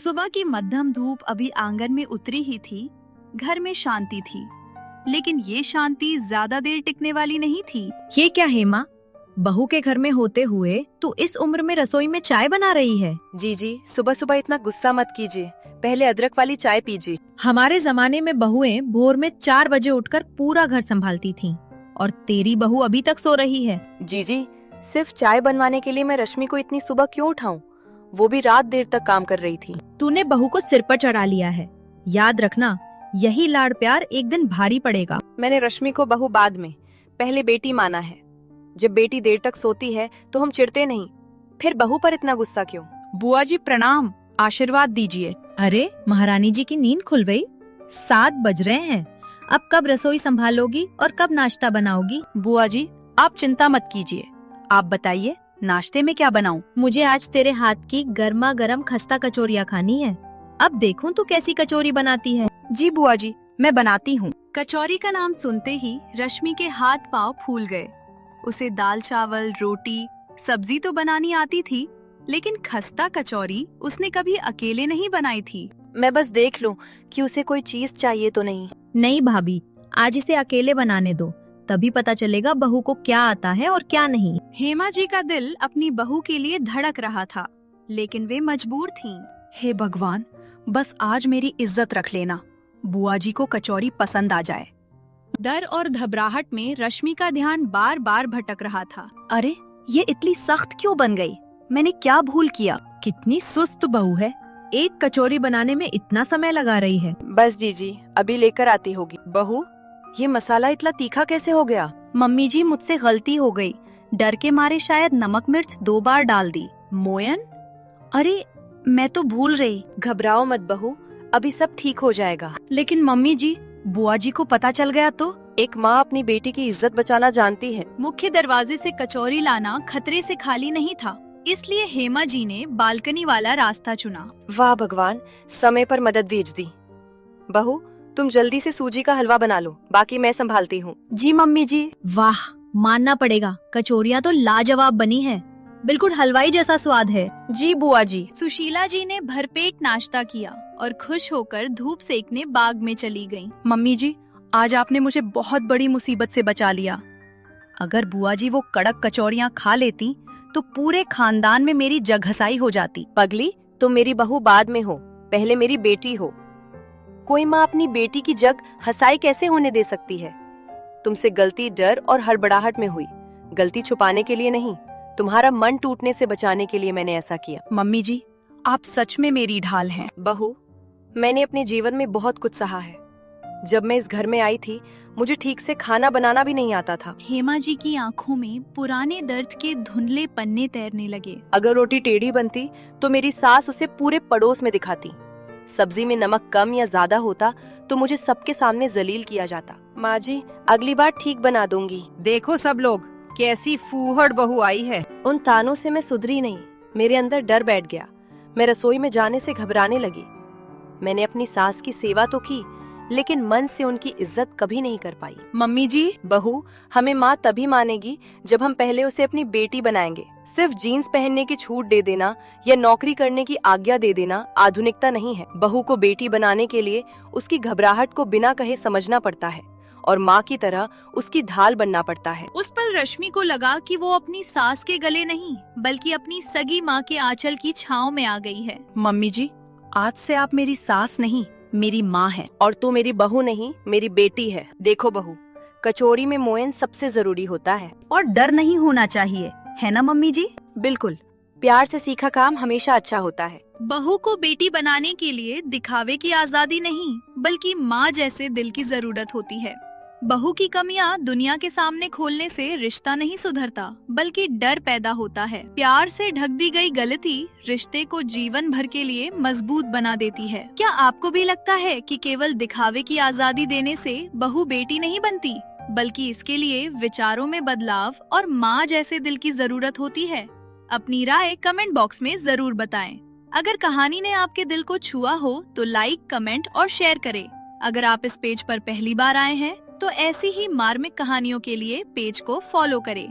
सुबह की मध्यम धूप अभी आंगन में उतरी ही थी। घर में शांति थी, लेकिन ये शांति ज्यादा देर टिकने वाली नहीं थी। ये क्या हेमा, बहू के घर में होते हुए तू इस उम्र में रसोई में चाय बना रही है? जी, सुबह सुबह इतना गुस्सा मत कीजिए, पहले अदरक वाली चाय पीजिए। हमारे जमाने में बहुएं भोर में 4 बजे उठकर पूरा घर संभालती थीं, और तेरी बहू अभी तक सो रही है। जी, सिर्फ चाय बनवाने के लिए मैं रश्मि को इतनी सुबह क्यों उठाऊं? वो भी रात देर तक काम कर रही थी। तूने बहू को सिर पर चढ़ा लिया है, याद रखना यही लाड़ प्यार एक दिन भारी पड़ेगा। मैंने रश्मि को बहू बाद में, पहले बेटी माना है। जब बेटी देर तक सोती है तो हम चिढ़ते नहीं, फिर बहू पर इतना गुस्सा क्यों? बुआ जी प्रणाम, आशीर्वाद दीजिए। अरे महारानी जी की नींद खुल गई, 7 बज रहे हैं। अब कब रसोई संभालोगी और कब नाश्ता बनाओगी? बुआ जी आप चिंता मत कीजिए, आप बताइए नाश्ते में क्या बनाऊं? मुझे आज तेरे हाथ की गर्मा गर्म खस्ता कचौरियाँ खानी है। अब देखूं तू कैसी कचौरी बनाती है। जी बुआ जी मैं बनाती हूँ। कचौरी का नाम सुनते ही रश्मि के हाथ पांव फूल गए। उसे दाल चावल रोटी सब्जी तो बनानी आती थी, लेकिन खस्ता कचौरी उसने कभी अकेले नहीं बनाई थी। मैं बस देख लूं कि उसे कोई चीज चाहिए तो नहीं। नहीं भाभी, आज इसे अकेले बनाने दो, तभी पता चलेगा बहू को क्या आता है और क्या नहीं। हेमा जी का दिल अपनी बहू के लिए धड़क रहा था, लेकिन वे मजबूर थीं। हे भगवान, बस आज मेरी इज्जत रख लेना, बुआ जी को कचौरी पसंद आ जाए। डर और घबराहट में रश्मि का ध्यान बार बार भटक रहा था। अरे ये इतनी सख्त क्यों बन गई? मैंने क्या भूल किया? कितनी सुस्त बहू है, एक कचौरी बनाने में इतना समय लगा रही है। बस जी, अभी लेकर आती होगी। बहू, ये मसाला इतना तीखा कैसे हो गया? मम्मी जी मुझसे गलती हो गई, डर के मारे शायद नमक मिर्च 2 बार डाल दी। मोयन, अरे मैं तो भूल रही। घबराओ मत बहू, अभी सब ठीक हो जाएगा। लेकिन मम्मी जी, बुआ जी को पता चल गया तो? एक माँ अपनी बेटी की इज्जत बचाना जानती है। मुख्य दरवाजे से कचौरी लाना खतरे से खाली नहीं था, इसलिए हेमा जी ने बालकनी वाला रास्ता चुना। वाह भगवान, समय पर मदद भेज दी। बहू तुम जल्दी से सूजी का हलवा बना लो, बाकी मैं संभालती हूँ। जी मम्मी जी। वाह, मानना पड़ेगा, कचौरियाँ तो लाजवाब बनी है, बिल्कुल हलवाई जैसा स्वाद है। जी बुआ जी। सुशीला जी ने भरपेट नाश्ता किया और खुश होकर धूप सेकने बाग में चली गईं। मम्मी जी, आज आपने मुझे बहुत बड़ी मुसीबत से बचा लिया। अगर बुआ जी वो कड़क कचौरियाँ खा लेती तो पूरे खानदान में मेरी जगहसाई हो जाती। पगली, तुम मेरी बहू बाद में हो, पहले मेरी बेटी हो। कोई माँ अपनी बेटी की जग हसाई कैसे होने दे सकती है? तुमसे गलती डर और हड़बड़ाहट में हुई, गलती छुपाने के लिए नहीं, तुम्हारा मन टूटने से बचाने के लिए मैंने ऐसा किया। मम्मी जी, आप सच में मेरी ढाल हैं। बहू, मैंने अपने जीवन में बहुत कुछ सहा है। जब मैं इस घर में आई थी, मुझे ठीक से खाना बनाना भी नहीं आता था। हेमा जी की आंखों में पुराने दर्द के धुंधले पन्ने तैरने लगे। अगर रोटी टेढ़ी बनती तो मेरी सास उसे पूरे पड़ोस में दिखाती। सब्जी में नमक कम या ज्यादा होता तो मुझे सबके सामने जलील किया जाता। माँ जी, अगली बार ठीक बना दूंगी। देखो सब लोग, कैसी फूहड़ बहू आई है। उन तानों से मैं सुधरी नहीं, मेरे अंदर डर बैठ गया। मैं रसोई में जाने से घबराने लगी। मैंने अपनी सास की सेवा तो की, लेकिन मन से उनकी इज्जत कभी नहीं कर पाई। मम्मी जी। बहू, हमें माँ तभी मानेगी जब हम पहले उसे अपनी बेटी बनाएंगे। सिर्फ जीन्स पहनने की छूट दे देना या नौकरी करने की आज्ञा दे देना आधुनिकता नहीं है। बहू को बेटी बनाने के लिए उसकी घबराहट को बिना कहे समझना पड़ता है और माँ की तरह उसकी ढाल बनना पड़ता है। उस पल रश्मि को लगा कि वो अपनी सास के गले नहीं, बल्कि अपनी सगी माँ के आंचल की छांव में आ गई है। मम्मी जी, आज से आप मेरी सास नहीं, मेरी माँ है। और तू मेरी बहू नहीं, मेरी बेटी है। देखो बहू, कचौरी में मोयन सबसे जरूरी होता है। और डर नहीं होना चाहिए, है ना मम्मी जी? बिल्कुल, प्यार से सीखा काम हमेशा अच्छा होता है। बहू को बेटी बनाने के लिए दिखावे की आजादी नहीं, बल्कि माँ जैसे दिल की जरूरत होती है। बहू की कमियां दुनिया के सामने खोलने से रिश्ता नहीं सुधरता, बल्कि डर पैदा होता है। प्यार से ढक दी गई गलती रिश्ते को जीवन भर के लिए मजबूत बना देती है। क्या आपको भी लगता है कि केवल दिखावे की आजादी देने से बहू बेटी नहीं बनती, बल्कि इसके लिए विचारों में बदलाव और माँ जैसे दिल की जरूरत होती है? अपनी राय कमेंट बॉक्स में जरूर बताएं। अगर कहानी ने आपके दिल को छुआ हो तो लाइक, कमेंट और शेयर करें। अगर आप इस पेज पर पहली बार आए हैं तो ऐसी ही मार्मिक कहानियों के लिए पेज को फॉलो करें।